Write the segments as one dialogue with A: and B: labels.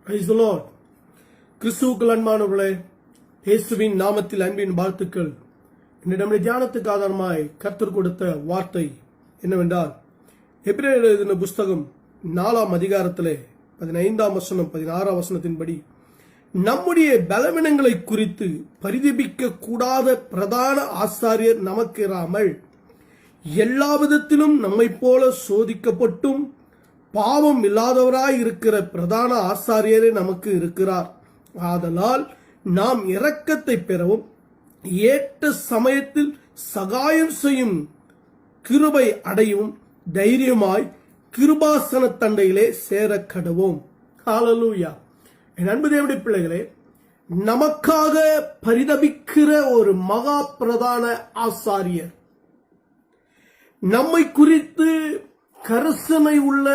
A: Praise the Lord. கிறிஸ்துவுக்குள் அன்பானவர்களே, இயேசுவின் நாமத்தில் அன்பின் வாழ்த்துக்கள். என்னிடம் தியானத்துக்கு ஆதாரமாய் கர்த்தர் கொடுத்த வார்த்தை என்னவென்றால், எபிரேயர் எழுதின புஸ்தகம் 4ஆம் அதிகாரத்திலே 15ஆம் வசனம் 16ஆம் வசனத்தின்படி, நம்முடைய பலவீனங்களை குறித்து பரிதபிக்க கூடாத பிரதான ஆசாரியர் நமக்கு இராமல் எல்லா விதத்திலும் நம்மை போல சோதிக்கப்பட்டும் பாவம் இல்லாதவராய் இருக்கிற பிரதான ஆசாரியரே நமக்கு இருக்கிறார். ஆதலால் நாம் இரக்கத்தை பெறவும் ஏற்ற சமயத்தில் சகாயம் செய்யும் கிருபை அடையவும் தைரியமாய் கிருபாசன தண்டையிலே சேர கடவோம். ஹல்லேலூயா. என் அன்பு தேவனுடைய பிள்ளைகளே, நமக்காக பரிதபிக்கிற ஒரு மகா பிரதான ஆசாரியர், நம்மை குறித்து கரிசனை உள்ள,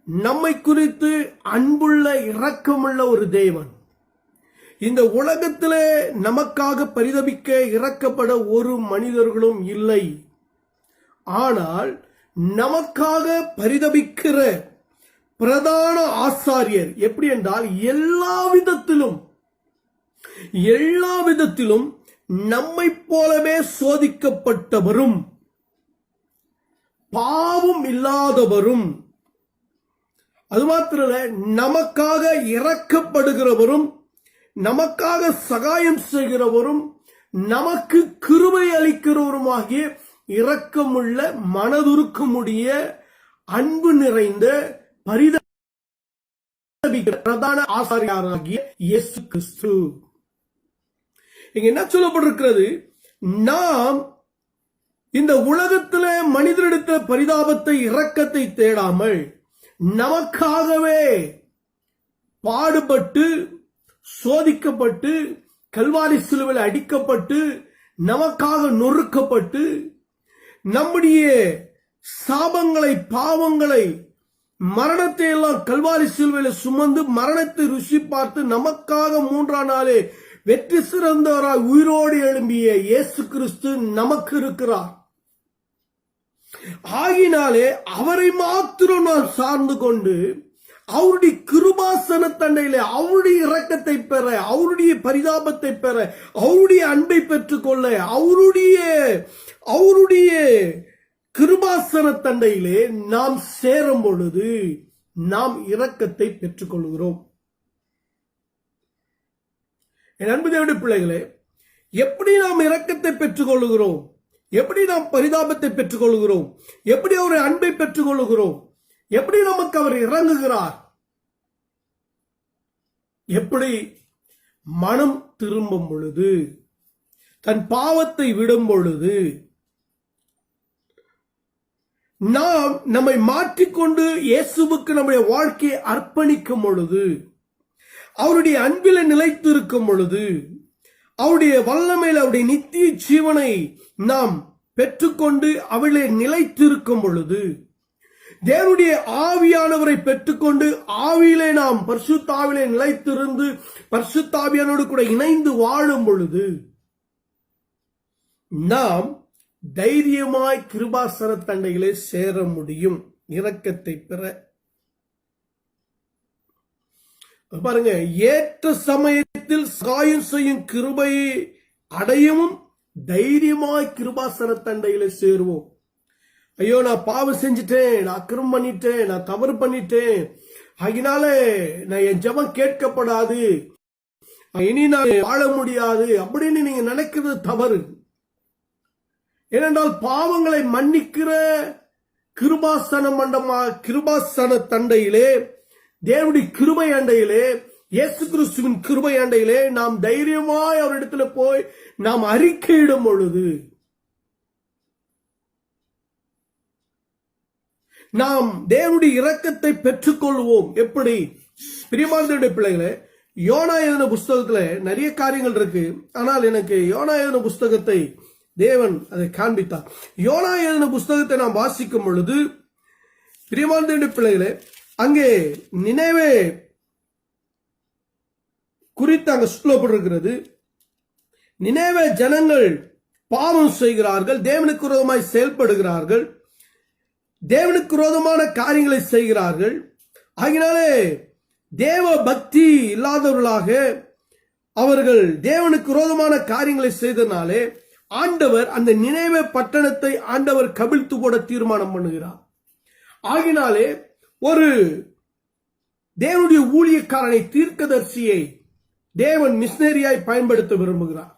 A: நம்மை குறித்து அன்புள்ள, இரக்கமுள்ள ஒரு தேவன். இந்த உலகத்திலே நமக்காக பரிதபிக்க இரக்கப்பட ஒரு மனிதர்களும் இல்லை. ஆனால் நமக்காக பரிதபிக்கிற பிரதான ஆசாரியர் எப்படி என்றால், எல்லா விதத்திலும் நம்மை போலவே சோதிக்கப்பட்டவரும் பாவம் இல்லாதவரும், அது மாத்திரமல்ல, நமக்காக இரக்கப்படுகிறவரும், நமக்காக சகாயம் செய்கிறவரும், நமக்கு கிருபை அளிக்கிறவருமாகிய இரக்கமுள்ள, மனதுருக்கமுடைய, அன்பு நிறைந்த, பரிதபிக்கிற பிரதான ஆசாரியராகிய இயேசு கிறிஸ்து. இங்க என்ன சொல்லப்பட்டிருக்கிறது? நாம் இந்த உலகத்திலே மனிதரிடத்தில் பரிதாபத்தை, இரக்கத்தை தேடாமல் நமக்காகவே பாடுபட்டு, சோதிக்கப்பட்டு, கல்வாரி சிலுவையில் அடிக்கப்பட்டு, நமக்காக நொறுக்கப்பட்டு, நம்முடைய சாபங்களை, பாவங்களை, மரணத்தை எல்லாம் கல்வாரி சிலுவையில் சுமந்து மரணத்தை ருசி பார்த்து நமக்காக 3ஆம் நாளே வெற்றி சிறந்தவராய் உயிரோடு எழும்பிய இயேசு கிறிஸ்து நமக்கு இருக்கிறார். ஆகினாலே அவரை மாத்திரம் நாம் சார்ந்து கொண்டு அவருடைய கிருபாசன தண்டையிலே அவருடைய இரக்கத்தை பெற, அவருடைய பரிதாபத்தை பெற, அவருடைய அன்பை பெற்றுக்கொள்ள, அவருடைய கிருபாசன தண்டையிலே நாம் சேரும் பொழுது நாம் இரக்கத்தை பெற்றுக்கொள்கிறோம். என் அன்பு தேவனுடைய பிள்ளைகளே, எப்படி நாம் இரக்கத்தை பெற்றுக்கொள்கிறோம்? எப்படி நாம் பரிதாபத்தை பெற்றுக்கொள்கிறோம்? எப்படி அவர் அன்பை பெற்றுக்கொள்கிறோம்? எப்படி நமக்கு அவர் இறங்குகிறார்? எப்படி? மனம் திரும்பும் பொழுது, தன் பாவத்தை விடும் பொழுது, நாம் நம்மை மாற்றிக்கொண்டு இயேசுவுக்கு நம்முடைய வாழ்க்கையை அர்ப்பணிக்கும் பொழுது, அவருடைய அன்பில நிலைத்திருக்கும் பொழுது, அவருடைய வல்லமையில் அவருடைய நித்திய ஜீவனை நாம் பெற்றுக்கொண்டு அவளை நிலைத்திருக்கும் பொழுது, தேவனுடைய ஆவியானவரை பெற்றுக்கொண்டு ஆவியிலே நாம் பரிசுத்த ஆவியிலே நிலைத்திருந்து பரிசுத்த ஆவியானோடு கூட இணைந்து வாழும் பொழுது நாம் தைரியமாய் கிருபாசன தண்டையிலே சேர முடியும், இரக்கத்தை பெற. பாருங்க, ஏற்ற சமயத்தில் சகாயம் செய்யும் கிருபையை அடையவும் தைரியமாய் கிருபாசன தண்டையில சேருவோம். ஐயோ, நான் பாவம் செஞ்சிட்டேன், நான் அக்கிரமம் பண்ணிட்டேன், நான் தவறு பண்ணிட்டேன், அதனால நான் என் ஜெபம் கேட்கப்படாது, இனி நான் வாழ முடியாது அப்படின்னு நீங்க நினைக்கிறது தவறு. ஏனென்றால் பாவங்களை மன்னிக்கிற கிருபாசன தண்டையிலே, தேவனுடைய கிருபை அண்டையிலே, இயேசு கிறிஸ்துவின் கிருபை அண்டையிலே நாம் தைரியமாய் அவரிடத்துல போய் நாம் அறிக்கையிடும் பொழுது நாம் தேவனுடைய இரக்கத்தை பெற்றுக்கொள்வோம். எப்படி? பிரியமானவருடைய பிள்ளைகளே, யோனா எழுதின புஸ்தகத்துல நிறைய காரியங்கள் இருக்கு. ஆனால் எனக்கு யோனா எழுதின புஸ்தகத்தை தேவன் அதை காண்பித்தார். யோனா எழுதின புஸ்தகத்தை நாம் வாசிக்கும் பொழுது, பிரியமானவருடைய பிள்ளைகளே, அங்கே நினைவே குறித்து அங்கு சொல்லப்பட்டிருக்கிறது. நினைவே ஜனங்கள் பாவம் செய்கிறார்கள், தேவனுக்கு விரோதமாய் செயல்படுகிறார்கள், தேவனுக்கு விரோதமான காரியங்களை செய்கிறார்கள். ஆகினாலே தேவ பக்தி இல்லாதவர்களாக அவர்கள் தேவனுக்கு விரோதமான காரியங்களை செய்தனாலே ஆண்டவர் அந்த நினைவே பட்டணத்தை ஆண்டவர் கவிழ்த்து போட தீர்மானம் பண்ணுகிறார். ஆகினாலே ஒரு தேவனுடைய ஊழியக்காரனை, தீர்க்கதரிசியை தேவன் மிஷனரியாய் பயன்படுத்த விரும்புகிறார்.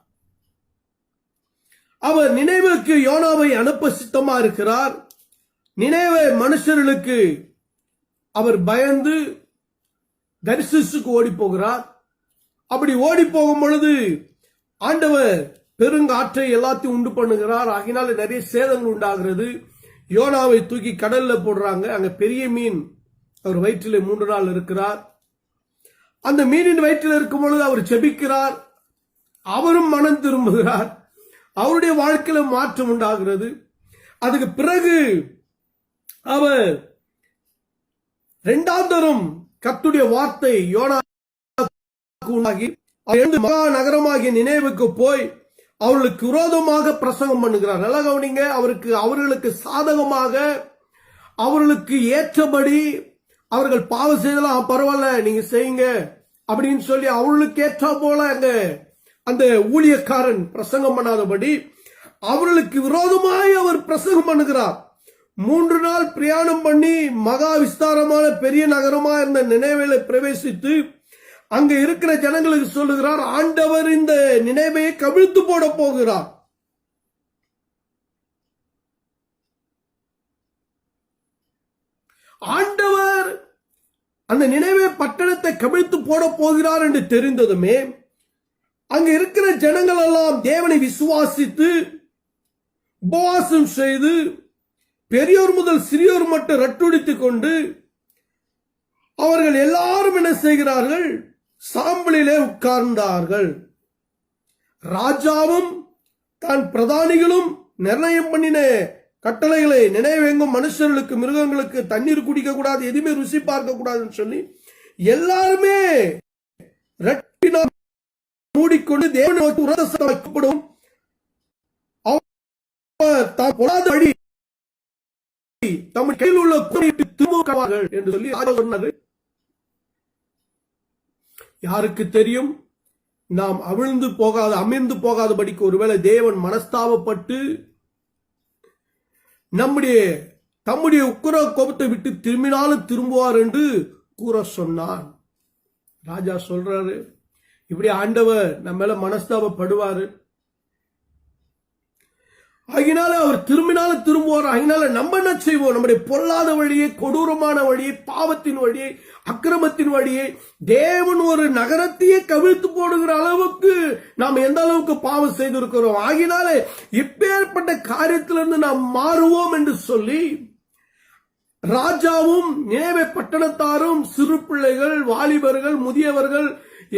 A: அவர் நினைவுக்கு யோனாவை அனுப்ப சித்தமா இருக்கிறார். நினைவே மனுஷர்களுக்கு அவர் பயந்து தரிசிசுக்கு ஓடி போகிறார். அப்படி ஓடி போகும் பொழுது ஆண்டவர் பெருங்காற்றை எல்லாத்தையும் உண்டு பண்ணுகிறார். ஆகினால நிறைய சேதங்கள் உண்டாகிறது. யோனாவை தூக்கி கடல்ல போடுறாங்க. அங்க பெரிய மீன் அவர் வயிற்றிலே 3 நாள் இருக்கிறார். அந்த மீனின் வயிற்றில் இருக்கும் பொழுது அவர் ஜெபிக்கிறார். அவரும் மனம் திரும்புகிறார். அவருடைய வாழ்க்கையில மாற்றம் உண்டாகிறது. அதுக்கு பிறகு அவர் 2ஆம் தரம் கர்த்தருடைய வார்த்தை யோனாவுக்கு உண்டாகி மகா நகரமாகிய நினைவுக்கு போய் அவர்களுக்கு விரோதமாக பிரசங்கம் பண்ணுகிறார். நல்லா கவனிங்க. அவர்களுக்கு சாதகமாக, அவர்களுக்கு ஏற்றபடி, அவர்கள் பாவம் செய்தலாம், பரவாயில்ல நீங்க செய்யுங்க அப்படின்னு சொல்லி அவர்களுக்கு ஏற்ற போல அந்த ஊழியக்காரன் பிரசங்கம் பண்ணாதபடி அவர்களுக்கு விரோதமாய் அவர் பிரசங்கம் பண்ணுகிறார். 3 நாள் பிரயாணம் பண்ணி மகா விஸ்தாரமான பெரிய நகரமா இருந்த நினைவேல பிரவேசித்து அங்க இருக்கிற ஜனங்களுக்கு சொல்லுகிறார், ஆண்டவர் இந்த நினைவையை கவிழ்த்து போட போகிறார். ஆண்டவர் அந்த நினைவே பட்டணத்தை கவிழ்த்து போட போகிறார் என்று தெரிந்ததுமே அங்க இருக்கிற ஜனங்கள் எல்லாம் தேவனை விசுவாசித்து உபவாசம் செய்து பெரியோர் முதல் சிறியோர் மட்டும் ரட்டுடித்துக் கொண்டு அவர்கள் எல்லாரும் என்ன செய்கிறார்கள்? சாம்பலிலே உட்கார்ந்தார்கள். ராஜாவும் தான் பிரதானிகளும் நிர்ணயம் பண்ணின கட்டளைகளை நினைவெங்கும் மனுஷர்களுக்கு, மிருகங்களுக்கு தண்ணீர் குடிக்க கூடாது, எதுவுமே ருசி பார்க்க கூடாதுன்னு சொல்லி எல்லாருமே மூடிக்கொண்டு தேவனை நோக்கி உரத்த வைக்கப்படும் வழி தம் கையில் உள்ள திரும்புவார்கள் என்று சொல்லி சொன்னார். யாருக்கு தெரியும், நாம் அமிழ்ந்து போகாதபடிக்கு ஒருவேளை தேவன் மனஸ்தாபப்பட்டு தம்முடைய உக்கிர கோபத்தை விட்டு திரும்பினாலும் திரும்புவார் என்று கூற சொன்னான். ராஜா சொல்றாரு, இப்படி ஆண்டவர் நம்ம மேல மனஸ்தாபப்படுவாரு, ஆகினால அவர் திரும்பினாலும் திரும்புவார். ஆகினால நம்ம என்ன செய்வோம்? நம்முடைய பொல்லாத வழியை, கொடூரமான வழியை, பாவத்தின் வழியை, அக்கிரமத்தின் வழியை, தேவன் ஒரு நகரத்தையே கவிழ்த்து போடுகிற அளவுக்கு நாம் எந்த அளவுக்கு பாவம் செய்திருக்கிறோம். ஆகினால இப்பேற்பட்ட காரியத்திலிருந்து நாம் மாறுவோம் என்று சொல்லி ராஜாவும் நினைவே பட்டணத்தாரும், சிறு பிள்ளைகள், வாலிபர்கள், முதியவர்கள்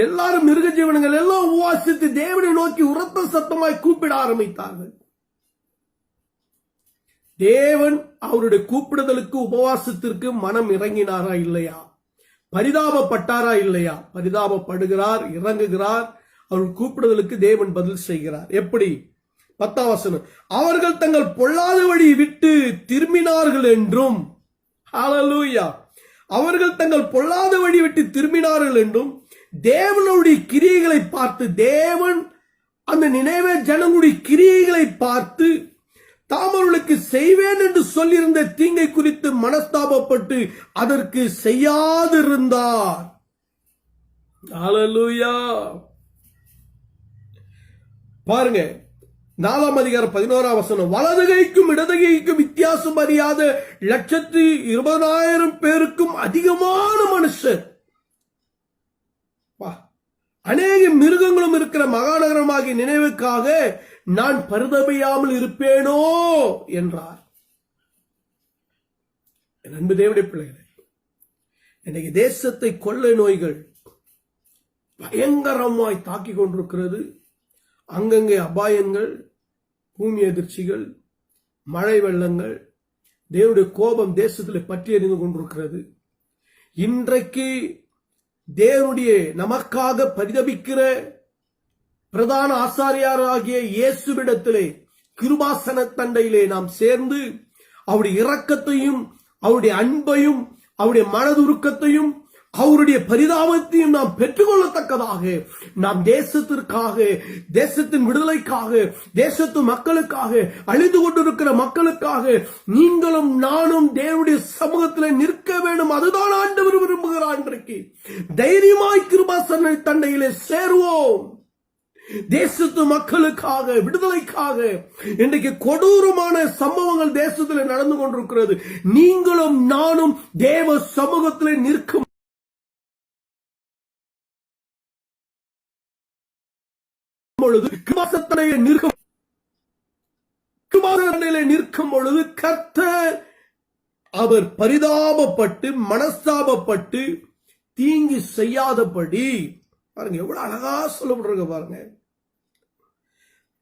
A: எல்லாரும், மிருக ஜீவனங்கள் எல்லாம் உபவாசித்து தேவனை நோக்கி உரத்த சத்தமாய் கூப்பிட ஆரம்பித்தார்கள். தேவன் அவருடைய கூப்பிடுதலுக்கு, உபவாசத்திற்கு மனம் இறங்கினாரா இல்லையா? பரிதாபப்பட்டாரா இல்லையா? பரிதாபப்படுகிறார், இறங்குகிறார். அவர்கள் கூப்பிடுதலுக்கு தேவன் பதில் செய்கிறார். எப்படி? 10ஆம் வசனம், அவர்கள் தங்கள் பொல்லாத வழியை விட்டு திரும்பினார்கள் என்றும், ஹல்லேலூயா, அவர்கள் தங்கள் பொல்லாத வழி விட்டு திரும்பினார்கள் என்றும் தேவனுடைய கிரியைகளை பார்த்து, தேவன் அந்த நினைவே ஜனங்களுடைய கிரியைகளை பார்த்து தாம் அவர்களுக்கு செய்வேன் என்று சொல்லியிருந்த தீங்கை குறித்து மனஸ்தாபப்பட்டு அதற்கு செய்யாதிருந்தார். ஹல்லேலூயா. பாருங்க, 4ஆம் அதிகாரம் 11ஆம் வசனம், வலது கைக்கும் இடது கைக்கும் வித்தியாசம் அறியாத 120,000 பேருக்கும் அதிகமான மனுஷர், அநேக மிருகங்களும் இருக்கிற மகாநகரமாகிய நினைவுக்காக நான் பரிதபியாமல் இருப்பேனோ என்றார். அன்பு தேவனுடைய பிள்ளைகளே, இன்னைக்கு தேசத்தை கொள்ளை நோய்கள் பயங்கரமாய் தாக்கிக் கொண்டிருக்கிறது. அங்கங்கே அபாயங்கள், பூமி அதிர்ச்சிகள், மழை வெள்ளங்கள், தேவனுடைய கோபம் தேசத்தில் பற்றி எறிந்து கொண்டிருக்கிறது. இன்றைக்கு தேவனுடைய நமக்காக பரிதபிக்கிற பிரதான ஆசாரியாராகிய இயேசுவிடத்திலே கிருபாசன தண்டையிலே நாம் சேர்ந்து அவருடைய இரக்கத்தையும், அவருடைய அன்பையும், அவருடைய மனதுருக்கத்தையும், அவருடைய பரிதாபத்தையும் நாம் பெற்றுக்கொள்ளத்தக்கதாக நாம் தேசத்திற்காக, தேசத்தின் விடுதலைக்காக, தேசத்து மக்களுக்காக, அழிந்து கொண்டிருக்கிற மக்களுக்காக நீங்களும் நானும் தேவனுடைய சமூகத்தில் நிற்க வேண்டும். அதுதான் ஆண்டவர் விரும்புகிறார். இன்றைக்கு தைரியமாய் கிருபாசன தண்டையிலே சேருவோம். தேசத்து மக்களுக்காக, விடுதலைக்காக. இன்றைக்கு கொடூரமான சம்பவங்கள் தேசத்தில் நடந்து கொண்டிருக்கிறது. நீங்களும் நானும் தேவ சமூகத்தில் நிற்கும் பொழுது, நிற்கும் பொழுது கர்த்தர் அவர் பரிதாபப்பட்டு மனஸ்தாபப்பட்டு தீங்கி செய்யாதபடி, பாருங்க எவ்வளவு அழகா சொல்லப்படுறது பாருங்க.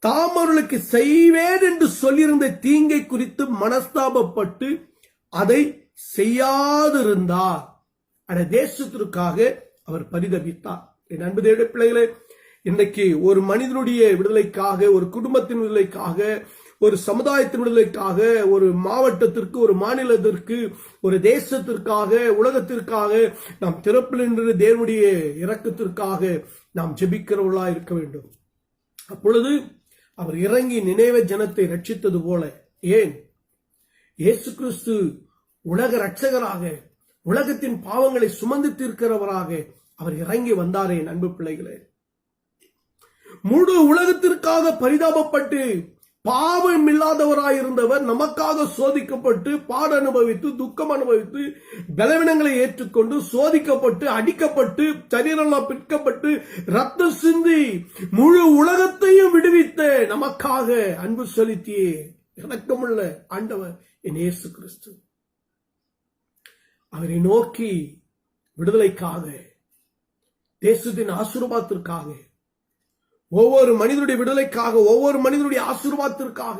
A: தாம் அவர்களுக்கு செய்வேன் என்று சொல்லியிருந்த தீங்கை குறித்து மனஸ்தாபப்பட்டு அதை செய்யாதிருந்தார். அந்த தேசத்திற்காக அவர் பரிதபித்தார். என் அன்பு தேவ பிள்ளைகளே, இன்னைக்கு ஒரு மனிதனுடைய விடுதலைக்காக, ஒரு குடும்பத்தின் விடுதலைக்காக, ஒரு சமுதாயத்தின் விடுதலைக்காக, ஒரு மாவட்டத்திற்கு, ஒரு மாநிலத்திற்கு, ஒரு தேசத்திற்காக, உலகத்திற்காக நாம் திறப்பில் நின்று தேவனுடைய இரக்கத்திற்காக நாம் ஜெபிக்கிறவர்களா இருக்க வேண்டும். அப்பொழுது அவர் இறங்கி நினைவே ஜனத்தை ரட்சித்தது போல, ஏன் இயேசு கிறிஸ்து உலக ரட்சகராக, உலகத்தின் பாவங்களை சுமந்து தீர்க்கிறவராக அவர் இறங்கி வந்தாரே. அன்பு பிள்ளைகளே, முழு உலகத்திற்காக பரிதாபப்பட்டு பாவம் இல்லாதவராயிருந்தவர் நமக்காக சோதிக்கப்பட்டு, பாட அனுபவித்து, துக்கம் அனுபவித்து, பலவீனங்களை ஏற்றுக்கொண்டு, சோதிக்கப்பட்டு, அடிக்கப்பட்டு, சரீரெல்லாம் பிற்கப்பட்டு, ரத்தம் சிந்தி முழு உலகத்தையும் விடுவித்த நமக்காக அன்பு செலுத்தியே இரக்கமுள்ள ஆண்டவர் என் இயேசு கிறிஸ்து. அவரை நோக்கி விடுதலைக்காக, தேசத்தின் ஆசீர்வாதத்திற்காக, ஒவ்வொரு மனிதனுடைய விடுதலைக்காக, ஒவ்வொரு மனிதனுடைய ஆசீர்வாதத்திற்காக,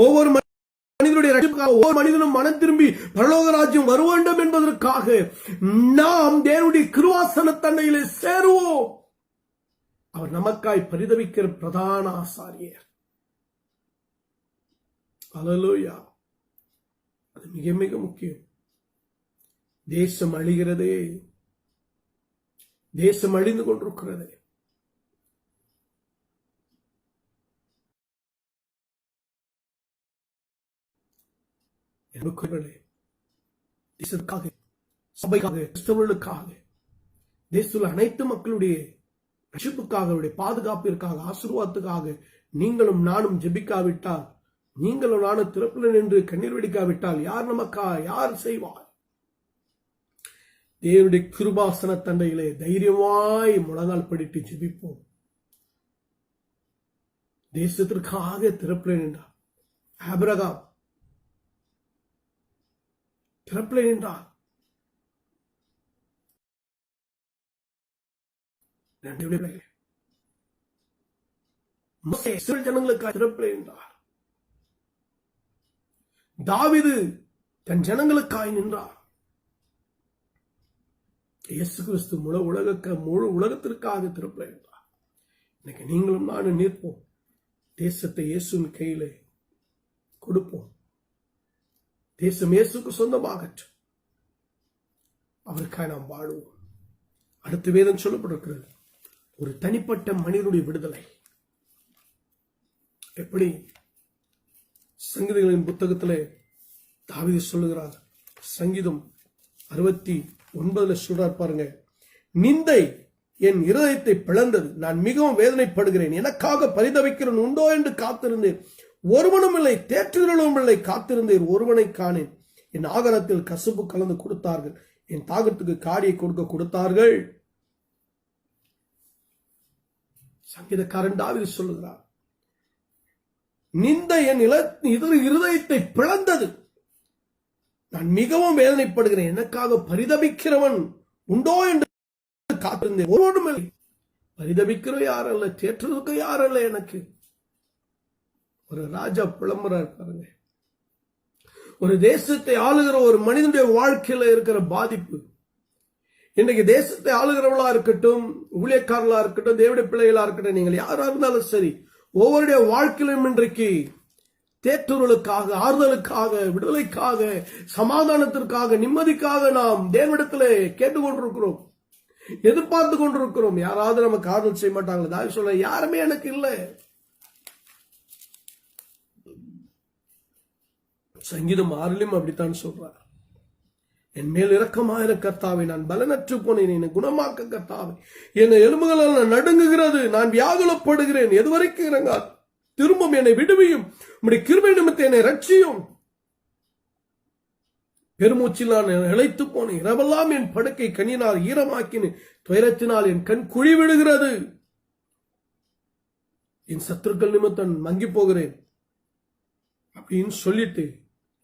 A: ஒவ்வொரு மனிதனுடைய ரட்சிப்புக்காக, ஒவ்வொரு மனிதனும் மனம் திரும்பி பரலோக ராஜ்யம் வர வேண்டும் என்பதற்காக நாம் தேவனுடைய கிருபாசன தண்டையிலே சேருவோம். அவர் நமக்காய் பரிதபிக்கிற பிரதான ஆசாரியர். அல்லேலூயா. அது மிக மிக முக்கியம். தேசம் அழிகிறதே, தேசம் அழிந்து கொண்டிருக்கிறது. தேசத்துக்காக, சபைக்காக, கிறிஸ்தவர்களுக்காக, தேசத்தில் அனைத்து மக்களுடைய ரட்சிப்புக்காக, பாதுகாப்பிற்காக, ஆசீர்வாதத்துக்காக நீங்களும் நானும் ஜெபிக்காவிட்டால், நீங்களும் நானும் திறப்பில் நின்று கண்ணீர் வெடிக்காவிட்டால் யார் நமக்கா, யார் செய்வார்? தேவனுடைய கிருபாசன தண்டையிலே தைரியமாய் முழங்கால் படிட்டு ஜெபிப்போம். தேசத்திற்காக திறப்பில் நின்றார் ஆபிரகாம். திறப்பில் நின்றார். ஜனங்களுக்காக திறப்பில் நின்றார். தாவீது தன் ஜனங்களுக்காய் நின்றார். இயேசு கிறிஸ்து முழு உலகத்திற்காக திறப்பில் நின்றார். இன்னைக்கு நீங்களும் நானும் நிற்போம். தேசத்தை இயேசுவின் கையிலே கொடுப்போம். தேசம் இயேசுக்கு சொந்தமாகட்டும். அவருக்காக நாம் வாழுவோம். அடுத்த வேதம் சொல்லப்பட்டிருக்கிறது, ஒரு தனிப்பட்ட மனிதனுடைய விடுதலை. எப்படி சங்கீதங்களின் புத்தகத்திலே தாவீது சொல்லுகிறார். சங்கீதம் 69 சொல்றார் பாருங்க, நிந்தை என் இருதயத்தை பிளந்தது, நான் மிகவும் வேதனைப்படுகிறேன், எனக்காக பரிதவிக்கிறவன் உண்டோ என்று காத்திருந்தேன், ஒருவனும் இல்லை, தேற்றுகிறவனும் இல்லை, காத்திருந்தேன், ஒருவனை காணேன். என் ஆகாரத்தில் கசப்பு கலந்து கொடுத்தார்கள், என் தாகத்துக்கு காடியை கொடுத்தார்கள். சங்கீதக்காரன் தாவீது சொல்லுகிறார், நிந்தை என் இருதயத்தை பிளந்தது, நான் மிகவும் வேதனைப்படுகிறேன், எனக்காக பரிதபிக்கிறவன் உண்டோ என்று காத்திருந்தேன், ஒருவனும் இல்லை. பரிதபிக்கிற யாரல்ல, தேற்றுவதற்கு யாரல்ல எனக்கு. ஒரு ராஜா புலம்புறார் பாருங்க. ஒரு தேசத்தை ஆளுகிற ஒரு மனிதனுடைய வாழ்க்கையில இருக்கிற பாதிப்பு. இன்றைக்கு தேசத்தை ஆளுகிறவர்களா இருக்கட்டும், ஊழியக்காரர்களா இருக்கட்டும், தேவனுடைய பிள்ளைகளா இருக்கட்டும், நீங்கள் யாரா இருந்தாலும் சரி, ஒவ்வொருடைய வாழ்க்கையிலும் இன்றைக்கு தேற்றுவர்களுக்காக, ஆறுதலுக்காக, விடுதலைக்காக, சமாதானத்திற்காக, நிம்மதிக்காக நாம் தேவனிடத்திலே கேட்டுக்கொண்டிருக்கிறோம். எதிர்பார்த்து கொண்டிருக்கிறோம். யாராவது நமக்கு ஆறுதல் செய்ய மாட்டாங்களா? தாவீது சொல்ற, யாருமே எனக்கு இல்லை. சங்கீதம் 6 அப்படித்தான் சொல்றார். என் மேல் இரக்கமாயிர கர்த்தாவே, நான் பலனற்று போனேன், என்னை குணமாக்க கர்த்தாவே, என் எலும்புகள் நடுங்குகிறது, நான் வியாகுலப்படுகிறேன், எதுவரைக்கும் இறங்காது, திரும்பும் என்னை விடுவியும், உம்முடைய கிருபை நிமித்தம் என்னை ரட்சியும். பெருமூச்சில் நான் இழைத்து போனேன், இரவெல்லாம் என் படுக்கை கண்ணினால் ஈரமாக்கினேன், துயரத்தினால் என் கண் குழி விடுகிறது, என் சத்துருக்கள் நிமித்தம் மங்கி போகிறேன் அப்படின்னு சொல்லிட்டு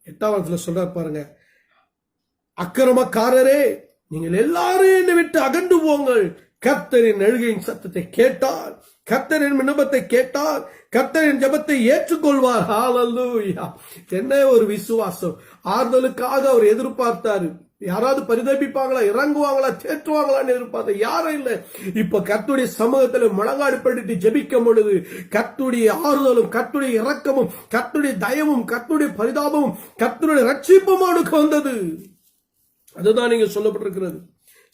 A: 8வது சொல்றார் பாருங்க, அக்கிரமக்காரரே, நீங்கள் எல்லாரும் என்னை விட்டு அகன்று போங்கள். கர்த்தரின் அழுகையின் சத்தத்தை கேட்டார், கர்த்தரின் விண்ணப்பத்தை கேட்டார், கர்த்தரின் ஜெபத்தை ஏற்றுக்கொள்வார். ஹல்லேலூயா! என்ன ஒரு விசுவாசம்! ஆறுதலுக்காக அவர் எதிர்பார்த்தாரு. யாராவது பரிதபிப்பாங்களா, இறங்குவாங்களா, தேற்றுவாங்களான்னு எதிர்பார்த்த யாரும் இல்லை. இப்ப கர்த்தருடைய சமூகத்துல முழங்காடு பண்ணிட்டு ஜெபிக்கும் பொழுது கர்த்தருடைய ஆறுதலும், கர்த்தருடைய இரக்கமும், கர்த்தருடைய தயவும், கர்த்தருடைய பரிதாபமும், கர்த்தருடைய ரட்சிப்பும் அவனுக்கு வந்தது. அதுதான் நீங்க சொல்லப்பட்டிருக்கிறது.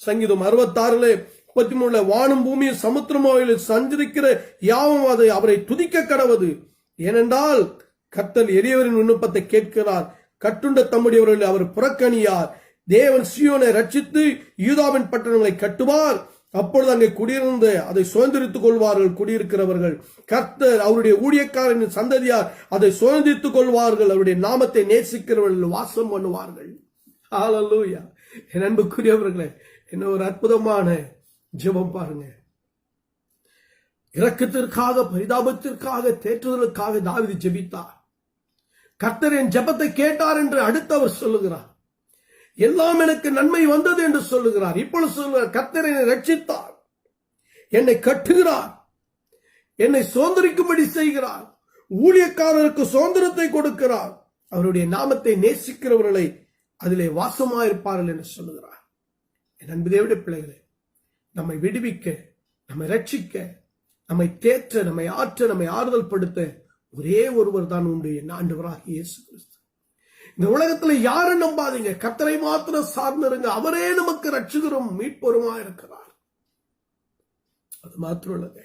A: சங்கீதம் 66:33 வானும் பூமியும் சமுத்திரமாவில் சஞ்சரிக்கிற யாவும் அதை அவரை துதிக்க கடவது. ஏனென்றால் கர்த்தர் எளியவரின் விண்ணப்பத்தை கேட்கிறார், கட்டுண்ட தம்முடையவர்களை அவர் புறக்கணியார். தேவன் சீயோனை ரட்சித்து யூதாவின் பட்டணங்களை கட்டுவார். அப்பொழுது அங்கே குடியிருந்து அதை சுதந்திரித்துக் கொள்வார்கள் குடியிருக்கிறவர்கள். கர்த்தர் அவருடைய ஊழியக்காரரின் சந்ததியார் அதை சுதந்திரித்துக் கொள்வார்கள். அவருடைய நாமத்தை நேசிக்கிறவர்கள் வாசம் பண்ணுவார்கள். ஹல்லேலூயா! என் அன்புக்குரியவர்களே, என்ன ஒரு அற்புதமான ஜெபம் பாருங்க. இரக்கத்திற்காக, பரிதாபத்திற்காக, தேற்றுதலுக்காக தாவீது ஜெபித்தார். கர்த்தர் என் ஜெபத்தை கேட்டார் என்று அடுத்து அவர் சொல்லுகிறார். எல்லாம் எனக்கு நன்மை வந்தது என்று சொல்லுகிறார். இப்பொழுது சொல்லுகிறார், கர்த்தர் என்னை ரட்சித்தார், என்னை கட்டுகிறார், என்னை சுதந்திரிக்கும்படி செய்கிறார், ஊழியக்காரருக்கு சுதந்திரத்தை கொடுக்கிறார், அவருடைய நாமத்தை நேசிக்கிறவர்களை அதிலே வாசமாயிருப்பார்கள் என்று சொல்லுகிறார். என் அன்பு தேவனுடைய பிள்ளைகளே, நம்மை விடுவிக்க, நம்மை ரட்சிக்க, நம்மை தேற்ற, நம்மை ஆற்ற, நம்மை ஆறுதல் படுத்த ஒரே ஒருவர் தான் உண்டு, என் ஆண்டவராகிய இயேசு கிறிஸ்து. இந்த உலகத்துல யாரும் நம்பாதீங்க, கர்த்தரை மாத்திரம் சார்ந்திருங்க. அவரே நமக்கு ரட்சிகரும் மீட்பருமா இருக்கிறார். அது மாத்திரம் இல்லைங்க.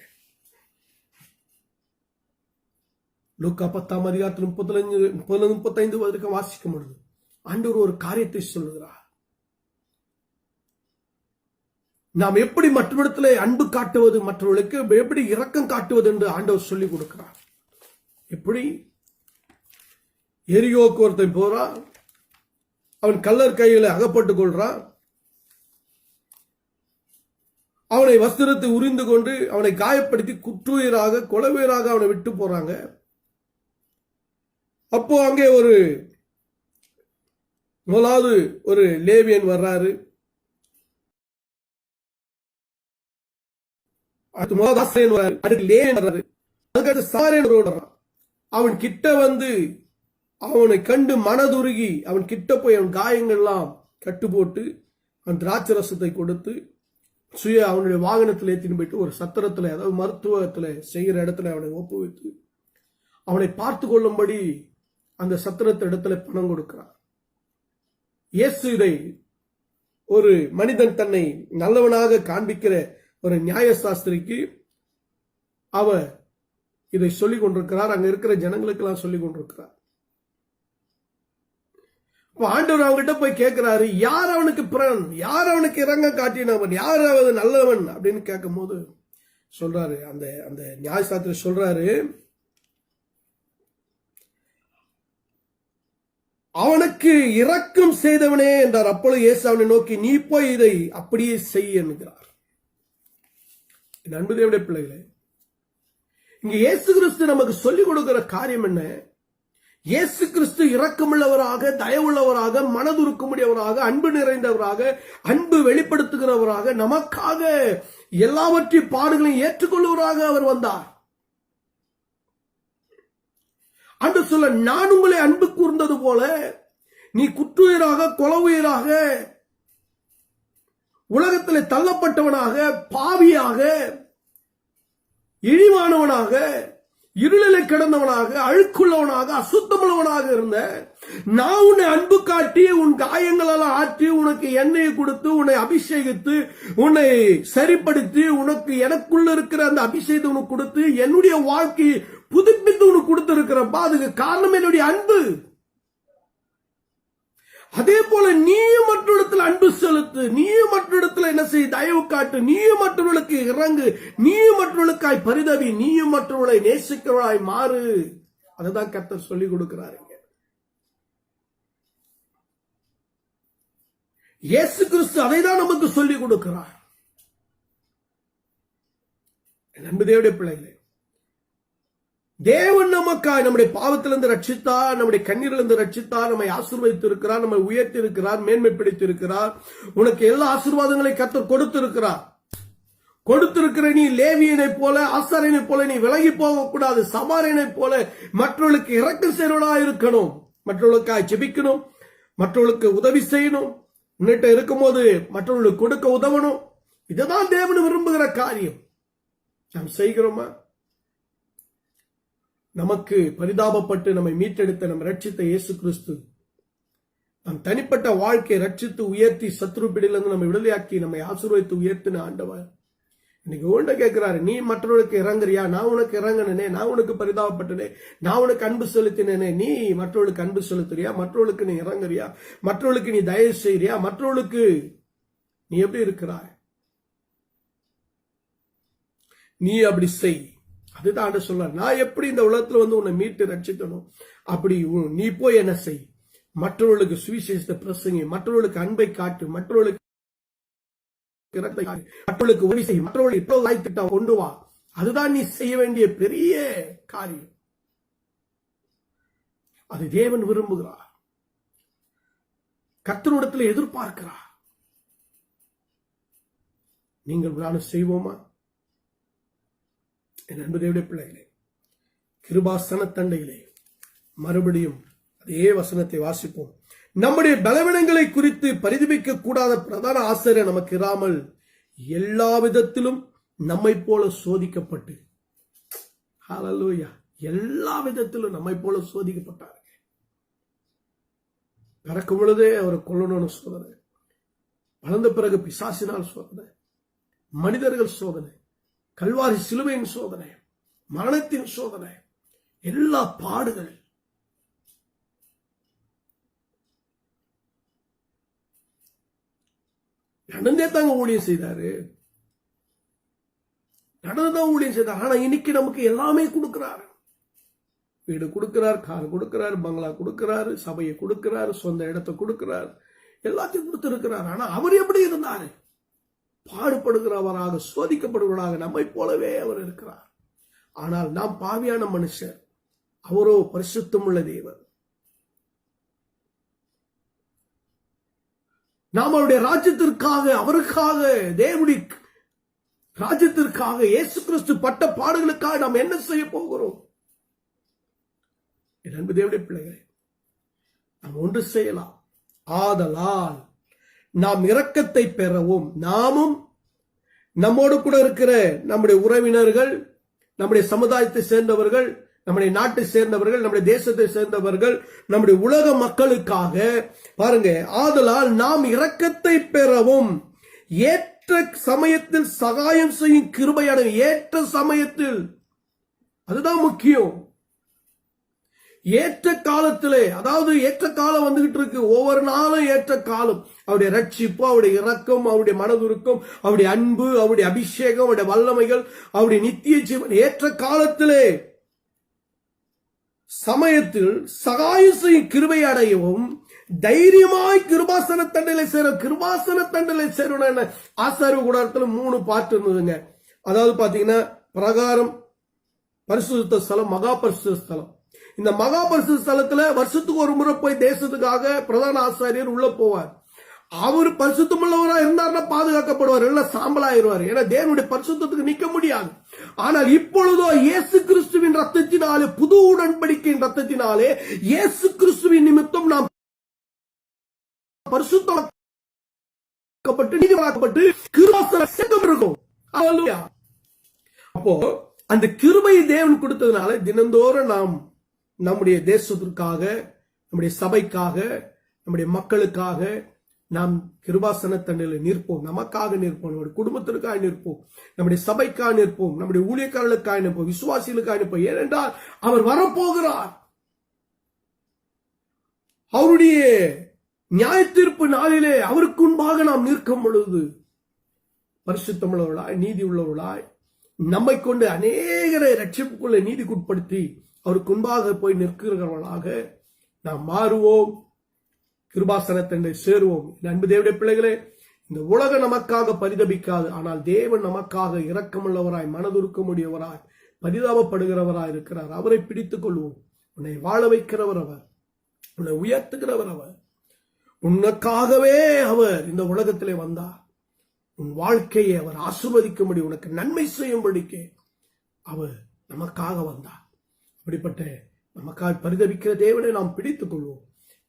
A: லூக்கா 10:35 35 வரைக்கும் வாசிக்கும் பொழுது ஆண்டவர் ஒரு காரியத்தை சொல்லுகிறார். நாம் எப்படி மற்றவரிடத்திலே அன்பு காட்டுவது, மற்றவர்களுக்கு எப்படி இரக்கம் காட்டுவது என்று ஆண்டவர் சொல்லிக் கொடுக்கிறார். எப்படி? எரியோக்கு ஒருத்தன் போறான், அவன் கள்ளர் கையில அகப்பட்டுக் கொள்றான், அவனை வஸ்திரத்தை உரிந்து கொண்டு அவனை காயப்படுத்தி குற்றுயிராக, கொலையுயிராக அவனை விட்டு போறாங்க. அப்போ அங்கே முதலாவது ஒரு லேவியன் வர்றாரு, அவன் கிட்ட வந்து அவனை கண்டு மனதுருகி அவன் கிட்ட போய் அவன் காயங்கள்லாம் கட்டு போட்டு அவன் திராட்சை ரசத்தை கொடுத்து அவனுடைய வாகனத்தில் ஏற்றின்னு போயிட்டு ஒரு சத்திரத்துல, அதாவது மருத்துவத்துல செய்கிற இடத்துல அவனை ஒப்புவித்து அவனை பார்த்து கொள்ளும்படி அந்த சத்திரத்து இடத்துல பணம் கொடுக்கிறான். இயேசு இதை ஒரு மனிதன் தன்னை நல்லவனாக காண்பிக்கிற ஒரு நியாயசாஸ்திரிக்கு அவர் இதை சொல்லிக் கொண்டிருக்கிறார். அங்க இருக்கிற ஜனங்களுக்கு எல்லாம் சொல்லிக் கொண்டிருக்கிறார். ஆண்டவர் அவங்கிட்ட போய் கேட்கிறாரு, யார் அவனுக்கு பிறன், யார் அவனுக்கு இறங்க காட்டினவன், யார் அவன் நல்லவன் அப்படின்னு கேட்கும் போது சொல்றாரு, அந்த நியாயசாஸ்திரி சொல்றாரு, அவனுக்கு இரக்கம் செய்தவனே என்றார். அப்பொழுது இயேசு அவனை நோக்கி, நீ போய் இதை அப்படியே செய் என்கிறார். அன்பு தேவனுடைய பிள்ளைகளே, இங்க இயேசு கிறிஸ்து நமக்கு சொல்லிக் கொடுக்கிற காரியம் என்ன? இயேசு கிறிஸ்து இரக்கமுள்ளவராக, தயவுள்ளவராக, மனதுருக்கும்படியவராக, அன்பு நிறைந்தவராக, அன்பு வெளிப்படுத்துகிறவராக, நமக்காக எல்லாவற்றையும் பாடுகளையும் ஏற்றுக்கொள்வராக அவர் வந்தார். அன்று சொல்ல, நான் உங்களை அன்பு கூர்ந்தது போல நீ குற்றுயிராக, கொலவுயிராக, உலகத்தில் தள்ளப்பட்டவனாக, பாவியாக, இழிவானவனாக இருளிலே கிடந்தவனாக, அழுக்குள்ளவனாக, அசுத்தமுள்ளவனாக இருந்த நான் உன்னை அன்பு காட்டி உன் காயங்களெல்லாம் ஆற்றி உனக்கு எண்ணெயை கொடுத்து உன்னை அபிஷேகித்து உன்னை சரிப்படுத்தி உனக்கு எனக்குள்ள இருக்கிற அந்த அபிஷேகத்தை உனக்கு கொடுத்து என்னுடைய வாழ்க்கையை புதுப்பித்து உனக்கு கொடுத்திருக்கிறப்பா. அதுக்கு காரணம் என்னுடைய அன்பு. அதே போல நீயும் மற்றவர்களுக்கு அன்பு செலுத்து, நீயும் மற்றவர்களுக்கு என்ன செய்ய, தயவு காட்டு, நீயும் மற்றவர்களுக்கு இறங்கு, நீயும் மற்றவர்களுக்காய் பரிதவி, நீயும் மற்றவர்களை நேசிக்கிறவளாய் மாறு. அதுதான் கர்த்தர் சொல்லிக் கொடுக்கிறாருங்க. இயேசு கிறிஸ்து அதை தான் நமக்கு சொல்லிக் கொடுக்கிறார். அன்பு தேவனுடைய பிள்ளைகளே, தேவன் நமக்காய் நம்முடைய பாவத்திலிருந்து ரட்சித்தார், நம்முடைய கண்ணீரிலிருந்து ரட்சித்தார், நம்மை ஆசீர்வதித்து இருக்கிறார், நம்மை உயர்த்தி இருக்கிறார், மேன்மைப்படுத்தி இருக்கிறார். உனக்கு எல்லா ஆசீர்வாதங்களையும் கர்த்தர் கொடுத்திருக்கிறார். கொடுத்திருக்கிற நீ லேவியனை போல, ஆசாரியனை போல நீ விலகி போகக்கூடாது. சமாரியனை போல மற்றவர்களுக்கு இரக்கம் செய்வதா இருக்கணும். மற்றவர்களுக்காய் ஜெபிக்கணும், மற்றவர்களுக்கு உதவி செய்யணும், உன்னிட்ட இருக்கும்போது மற்றவர்களுக்கு கொடுக்க உதவணும். இதுதான் தேவன் விரும்புகிற காரியம். நாம் செய்கிறோமா? நமக்கு பரிதாபப்பட்டு நம்மை மீட்டெடுத்த நம்ம ரட்சித்த இயேசு கிறிஸ்து நம் தனிப்பட்ட வாழ்க்கையை ரட்சித்து உயர்த்தி சத்ரு பிடியிலிருந்து நம்ம விடுதலையாக்கி நம்மை ஆசீர்வதித்து உயர்த்தின ஆண்டவர் இன்னைக்கு உண்ட கேட்கிறாரு, நீ மற்றவர்களுக்கு இறங்குறியா? நான் உனக்கு இறங்கினே, நான் உனக்கு பரிதாபப்பட்டனே, நான் உனக்கு அன்பு செலுத்தினேனே, நீ மற்றவர்களுக்கு அன்பு செலுத்துறியா? மற்றவர்களுக்கு நீ இறங்குறியா? மற்றவர்களுக்கு நீ தயவு செய்யறியா? மற்றவர்களுக்கு நீ எப்படி இருக்கிறாய்? நீ அப்படி செய். அதுதான் ஆண்டவர் சொல்றார். நான் எப்படி இந்த உலகத்துல உன்னை மீட்டு ரட்சிக்கணும், அப்படி நீ போய் என்ன செய்? மற்றவர்களுக்கு சுவிசேஷத்தை பிரசங்கி, மற்றவர்களுக்கு அன்பை காட்டு, மற்றவர்களுக்கு மற்றவர்களுக்கு உதவி செய், மற்றவர்களுக்கு இப்போ திட்டம் கொண்டு வா. அதுதான் நீ செய்ய வேண்டிய பெரிய காரியம். அது தேவன் விரும்புகிறார், கர்த்தரிடத்தில் எதிர்பார்க்கிறார். நீங்கள் நானும் செய்வோமா? என் அன்பு தேவனுடைய பிள்ளைகளே, கிருபாசன தண்டையிலே மறுபடியும் அதே வசனத்தை வாசிப்போம். நம்முடைய பலவீனங்களை குறித்து பரிதபிக்க கூடாத பிரதான ஆசிரியர் நமக்கு இராமல் எல்லா விதத்திலும் நம்மை போல சோதிக்கப்பட்டு, ஹல்லேலூயா, எல்லா விதத்திலும் நம்மை போல சோதிக்கப்பட்டார். பிறக்கும் பொழுதே அவரை கொல்லணும்னு சோதனை, வளர்ந்த பிறகு பிசாசினால் சோதனை, மனிதர்கள் சோதனை, கல்வாரி சிலுவையின் சோதனை, மரணத்தின் சோதனை, எல்லா பாடுகள். நடந்தே தாங்க ஊழியம் செய்தாரு, நடந்துதான் ஊழியம் செய்தார். ஆனா இன்னைக்கு நமக்கு எல்லாமே கொடுக்கிறாரு. வீடு கொடுக்கிறார், கார் கொடுக்கிறார், பங்களா கொடுக்கிறாரு, சபையை கொடுக்கிறாரு, சொந்த இடத்தை கொடுக்கிறார், எல்லாத்தையும் கொடுத்திருக்கிறார். ஆனா அவர் எப்படி இருந்தாரு? பாடுபடுகிறவராக, சோதிக்கப்படுகிறவராக நம்மை போலவே அவர் இருக்கிறார். ஆனால் நாம் பாவியான மனுஷர், அவரோ பரிசுத்தமுள்ள தேவன். நாம் அவருடைய ராஜ்யத்திற்காக, அவருக்காக, தேவனுடைய ராஜ்யத்திற்காக, இயேசு கிறிஸ்து பட்ட பாடுகளுக்காக நாம் என்ன செய்ய போகிறோம்? என் அன்பு தேவனுடைய பிள்ளைகளே, நாம் ஒன்று செய்யலாம். ஆதலால் நாம் இரக்கத்தை பெறவும், நாமும் நம்மோடு கூட இருக்கிற நம்முடைய உறவினர்கள், நம்முடைய சமுதாயத்தை சேர்ந்தவர்கள், நம்முடைய நாட்டை சேர்ந்தவர்கள், நம்முடைய தேசத்தை சேர்ந்தவர்கள், நம்முடைய உலக மக்களுக்காக பாருங்க, ஆதலால் நாம் இரக்கத்தை பெறவும் ஏற்ற சமயத்தில் சகாயம் செய்யும் கிருபையான, ஏற்ற சமயத்தில், அதுதான் முக்கியம். ஏற்ற காலத்திலே, அதாவது ஏற்ற காலம் வந்துகிட்டு இருக்கு, ஒவ்வொரு நாளும் ஏற்ற காலம். அவருடைய ரட்சிப்பு, அவருடைய இரக்கம், அவருடைய மனதுருக்கம், அவருடைய அன்பு, அவருடைய அபிஷேகம், அவருடைய வல்லமைகள், அவருடைய நித்திய ஜீவன் ஏற்ற காலத்திலே சமயத்தில் சகாயம் செய்யும் கிருபை அடையவும் தைரியமாய் கிருபாசன தண்டலை சேர. கிருபாசன தண்டலை சேரணும். ஆசாரிய கூடாரத்தில் 3 பாட்டு இருந்ததுங்க. அதாவது பாத்தீங்கன்னா பிரகாரம், பரிசுத்த ஸ்தலம், மகா பரிசுத்த ஸ்தலம். இந்த மகா பரிசுத்த ஸ்தலத்துல வருஷத்துக்கு ஒரு முறை போய் தேசத்துக்காக பிரதான ஆசாரியர் உள்ள போவார். அவர் பரிசுத்தமுள்ளவராக இருந்தார்னா பாதுகாக்கப்படுவார், எல்லாம் சாம்பலாயிருவார். ஏன்னா தேவனுடைய பரிசுத்தத்துக்கு நிக்க முடியாது. ஆனால் இப்பொழுதோ இயேசு கிறிஸ்துவின் ரத்தத்தினாலே, புது உடன்படிக்கையின் ரத்தத்தினாலே, இயேசு கிறிஸ்துவின் நிமித்தம் நாம் பரிசுத்தமாக்கப்பட்டு நீதிமாக்கப்பட்டு கிருபாசன சேர்க்கம் இருக்கும். அப்போ அந்த கிருபையை தேவன் கொடுத்ததுனால தினந்தோறும் நாம் நம்முடைய தேசத்திற்காக, நம்முடைய சபைக்காக, நம்முடைய மக்களுக்காக நாம் கிருபாசனத்தண்டையில் நிற்போம். நமக்காக நிற்போம், நம்முடைய குடும்பத்திற்காக நிற்போம், நம்முடைய சபைக்காக நிற்போம், நம்முடைய ஊழியக்காரர்களுக்காக நிற்போம், விசுவாசிகளுக்காக நிற்போம். ஏனென்றால் அவர் வரப்போகிறார். அவருடைய நியாய தீர்ப்பு நாளிலே அவருக்கு முன்பாக நாம் நிற்கும் பொழுது பரிசுத்தமுள்ளவர்களாய், நீதி உள்ளவர்களாய், நம்மை கொண்டு அநேகரை ரட்சிப்புக்குள்ள நீதிக்குட்படுத்தி அவருக்கு முன்பாக போய் நிற்கிறவர்களாக நாம் மாறுவோம். கிருபாசனத்தை சேருவோம். அன்பு தேவனுடைய பிள்ளைகளே, இந்த உலகம் நமக்காக பரிதபிக்காது. ஆனால் தேவன் நமக்காக இரக்கமுள்ளவராய், மனதுருக்கமுடையவராய், பரிதாபப்படுகிறவராய் இருக்கிறார். அவரை பிடித்துக் கொள்வோம். உன்னை வாழ வைக்கிறவர் அவர், உன்னை உயர்த்துகிறவர் அவர். உனக்காகவே அவர் இந்த உலகத்திலே வந்தார். உன் வாழ்க்கையை அவர் ஆசீர்வதிக்கும்படி, உனக்கு நன்மை செய்யும்படிக்கு அவர் நமக்காக வந்தார். அப்படிப்பட்ட நமக்காக பரிதபிக்கிற தேவனை நாம் பிடித்துக் கொள்வோம்.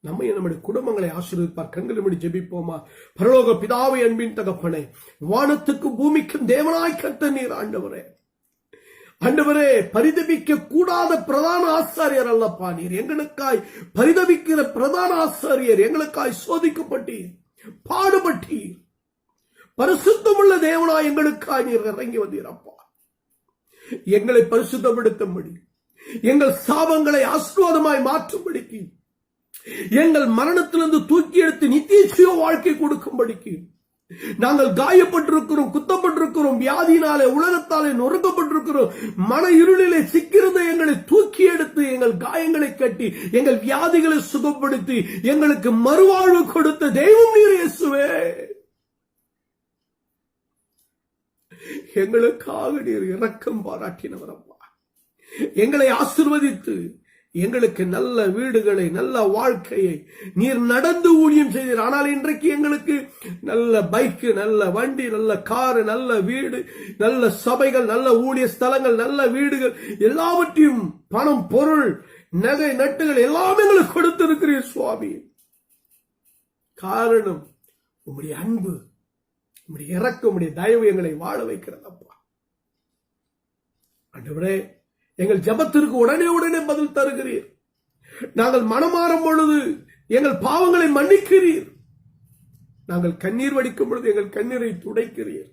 A: நம்மை நம்முடைய குடும்பங்களை ஆசீர்வதிப்பார். கண்களை மூடி ஜெபிப்போமா? பரலோக பிதாவே, அன்பின் தகப்பனே, வானத்துக்கும் பூமிக்கும் தேவனாய் கர்த்தர் நீர் ஆண்டவரே. ஆண்டவரே, பரிதபிக்க கூடாத பிரதான ஆசாரியர் அல்லப்பா நீர். எங்களுக்காய் பரிதபிக்கிற பிரதான ஆசாரியர். எங்களுக்காய் சோதிக்கப்பட்டீர், பாடுபட்டீர். பரிசுத்தமுள்ள தேவனாய் எங்களுக்காய் நீர் இறங்கி வந்தீரப்பா. எங்களை பரிசுத்தப்படுத்தும்படி, எங்கள் சாபங்களை ஆசீர்வாதமாய் மாற்றும்படிக்கு, எங்கள் மரணத்திலிருந்து தூக்கி எடுத்து நித்திய ஜீவ வாழ்க்கை கொடுக்கும்படிக்கு, நாங்கள் காயப்பட்டிருக்கிறோம், குத்தப்பட்டிருக்கிறோம், வியாதியினாலே உலகத்தாலே நொறுக்கப்பட்டிருக்கிறோம், மன இருளிலே சிக்கிறத எங்களை தூக்கி எடுத்து எங்கள் காயங்களை கட்டி எங்கள் வியாதிகளை சுகப்படுத்தி எங்களுக்கு மறுவாழ்வு கொடுத்த தெய்வம் நீர் இயேசுவே. எங்களுக்காக நீர் இரக்கம் பாராட்டினவரப்பா. எங்களை ஆசீர்வதித்து எங்களுக்கு நல்ல வீடுகளை, நல்ல வாழ்க்கையை நீர் நடந்து ஊழியம் செய்தீர். ஆனால் இன்றைக்கு எங்களுக்கு நல்ல பைக்கு, நல்ல வண்டி, நல்ல காரு, நல்ல வீடு, நல்ல சபைகள், நல்ல ஊழிய ஸ்தலங்கள், நல்ல வீடுகள், எல்லாவற்றையும் பணம், பொருள், நகை, நட்டுகள் எல்லாம் எங்களுக்கு கொடுத்திருக்கிறீர் சுவாமி. காரணம் உம்முடைய அன்பு, உம்முடைய இரக்கம், உம்முடைய தயவு எங்களை வாழ வைக்கிறதப்பா. ஆண்டவரே, எங்கள் ஜெபத்திற்கு உடனே பதில் தருகிறீர். நாங்கள் மனமாறும் பொழுது எங்கள் பாவங்களை மன்னிக்கிறீர். நாங்கள் கண்ணீர் வடிக்கும் பொழுது எங்கள் கண்ணீரை துடைக்கிறீர்.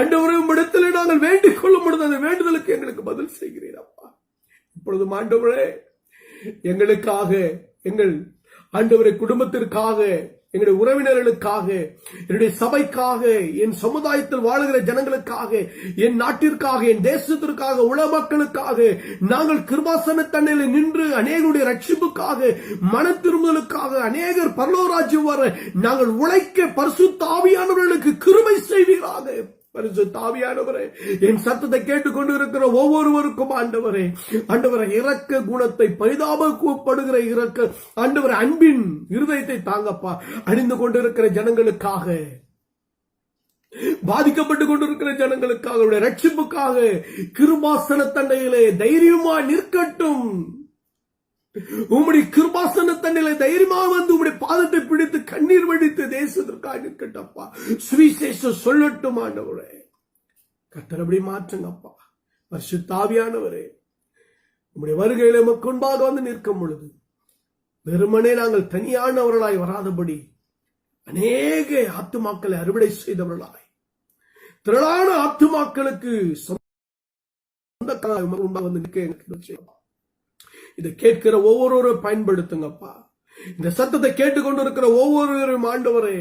A: ஆண்டவரே, உம்மிடத்தில் நாங்கள் வேண்டிக் கொள்ளும் பொழுது அந்த வேண்டுதலுக்கு எங்களுக்கு பதில் செய்கிறீர் அப்பா. இப்பொழுதும் ஆண்டவரே, எங்களுக்காக, எங்கள் ஆண்டவரே குடும்பத்திற்காக, எங்களுடைய உறவினர்களுக்காக, என்னுடைய சபைக்காக, என் சமுதாயத்தில் வாழுகிற ஜனங்களுக்காக, என் நாட்டிற்காக, என் தேசத்திற்காக, உலக மக்களுக்காக நாங்கள் கிருபாசன தண்டையில் நின்று அநேகருடைய ரட்சிப்புக்காக, மன திரும்பலுக்காக, அநேகர் பரலோகராஜ்யம் வர நாங்கள் உழைக்க பரிசுத்த ஆவியானவர்களுக்கு கிருபை செய்வீராக. பரிசுத்த ஆவியானவரே, என் சத்தத்தை கேட்டுக்கொண்டு இருக்கிற ஒவ்வொருவருக்கும் ஆண்டவரே, ஆண்டவரை இரக்க குணத்தை, பரிதாபப்படுகிற இரக்க ஆண்டவரை அன்பின் இருதயத்தை தாங்கப்பா. அணிந்து கொண்டிருக்கிற ஜனங்களுக்காக, பாதிக்கப்பட்டு கொண்டிருக்கிற ஜனங்களுக்காக, ரட்சிப்புக்காக கிருபாசன தண்டையிலே தைரியமா நிற்கட்டும். உம்முடைய கிருபாசன தண்டையிலே தைரியமாக வந்து உம்முடைய பாதத்தை பிடித்து கண்ணீர் வடித்து தேசத்திற்காக நிற்கட்டப்பா. சுவிசேஷம் சொல்லட்டும் ஆண்டவரே. கர்த்தர் அப்படி மாற்றுங்கப்பா. பரிசுத்த ஆவியானவரே, உம்முடைய வருகையில உமக்கு முன்பாக வந்து நிற்கும் பொழுது வெறுமனே நாங்கள் தனியானவர்களாய் வராதபடி அநேக ஆத்துமாக்களை அறுவடை செய்தவர்களாய், திரளான ஆத்துமாக்களுக்கு சொந்தக்காரமாக வந்து நிற்க எங்களுக்கு இதை கேட்கிற ஒவ்வொருவரும் பயன்படுத்துங்கப்பா. இந்த சத்தத்தை கேட்டுக்கொண்டிருக்கிற ஒவ்வொருவரும் ஆண்டவரே,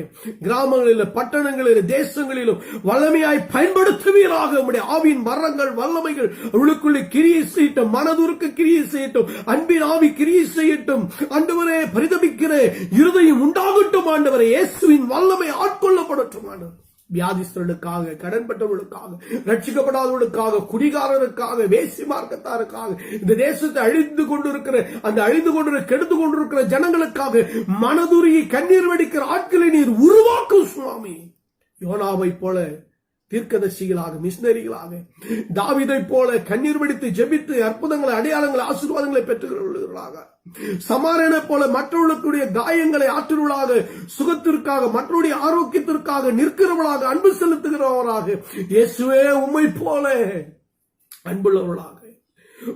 A: கிராமங்களிலும், பட்டணங்களிலும், தேசங்களிலும் வல்லமையாய் பயன்படுத்துவீராக. உம்முடைய ஆவியின் மரங்கள், வல்லமைகள் அவளுக்குள்ளே கிரியை செய்யட்டும், மனதுருக்க கிரியை செய்யட்டும், அன்பின் ஆவி கிரியை செய்யட்டும். ஆண்டவரே, பரிதபிக்கிற இருதயம் உண்டாகட்டும் ஆண்டவரே. இயேசுவின் வல்லமை ஆட்கொள்ளப்படட்டும் ஆண்டவர். வியாதிஸ்தர்களுக்காக, கடன்பட்டவர்களுக்காக, ரட்சிக்கப்படாதவர்களுக்காக, குடிகாரருக்காக, வேசி மார்க்கத்தாருக்காக, இந்த தேசத்தை அழிந்து கொண்டிருக்கிற, அந்த அழிந்து கொண்டிருக்கிற, கெடுத்து கொண்டிருக்கிற ஜனங்களுக்காக மனதுருகி கண்ணீர் வடிக்கிற ஆட்களை நீர் உருவாக்கும் சுவாமி. யோனாவை போல தீர்க்கதரிசிகளாக, மிஷனரிகளாக, தாவீதை போல கண்ணீர் வடித்து ஜெபித்து அற்புதங்களை, அடையாளங்களை, ஆசீர்வாதங்களை பெற்றுள்ளவர்களாக, சமாரியனை போல மற்றவர்களுடைய காயங்களை ஆற்றுவர்களாக, சுகத்திற்காக, மற்றவருடைய ஆரோக்கியத்திற்காக நிற்கிறவர்களாக, அன்பு செலுத்துகிறவர்களாக, இயேசுவே உம்மை போல அன்புள்ளவர்களாக,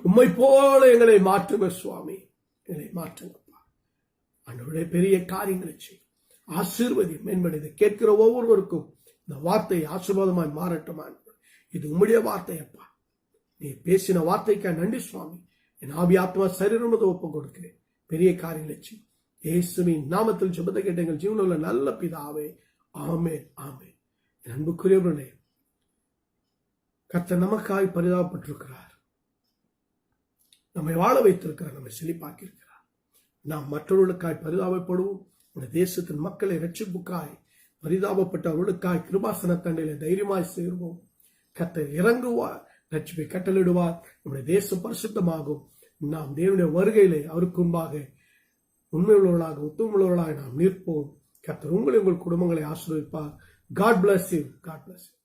A: உம்மை போல எங்களை மாற்றுங்க சுவாமி, எங்களை மாற்றுங்கப்பா. ஆண்டவரே, பெரிய காரியங்களை செய், ஆசீர்வதி, மேம்படுது. கேட்கிற ஒவ்வொருவருக்கும் இந்த வார்த்தை ஆசீர்வாதமாய் மாறட்டுமா. இது உம்முடைய வார்த்தையப்பா. நீ பேசின வார்த்தைக்காக நன்றி சுவாமி. என் ஆவி, ஆத்மா, சரீரம் ஒப்புக் கொடுக்கிறேன். பெரிய காரியங்களை செய். இயேசுவின் நாமத்தில் ஜெபத்தை கேட்ட எங்கள் ஜீவனுள்ள நல்ல பிதாவே, ஆமென், ஆமென். என் அன்புக்குரியவர்களே, கர்த்தர் நமக்காய் பரிதாபப்பட்டிருக்கிறார், நம்மை வாழ வைத்திருக்கிறார், நம்மை செழிப்பாக்கி இருக்கிறார். நாம் மற்றவர்களுக்காய் பரிதாபப்படுவோம். உடைய தேசத்தின் மக்களை ரட்சிப்புக்காய் பரிதாபப்பட்ட அவர்களுக்காய் கிருபாசன தண்டையில தைரியமாய் சேர்வோம். கர்த்தர் இறங்குவார், ரட்சிப்பை கட்டளிடுவார். நம்முடைய தேசம் பரிசுத்தமாகும். நாம் தேவனுடைய வருகையிலே அவருக்கு முன்பாக உண்மையுள்ளவர்களாக, உத்தமமுள்ளவர்களாக நாம் நிற்போம். கர்த்தர் உங்களை, உங்கள் குடும்பங்களை ஆசீர்வதிப்பார். God bless you. God bless you.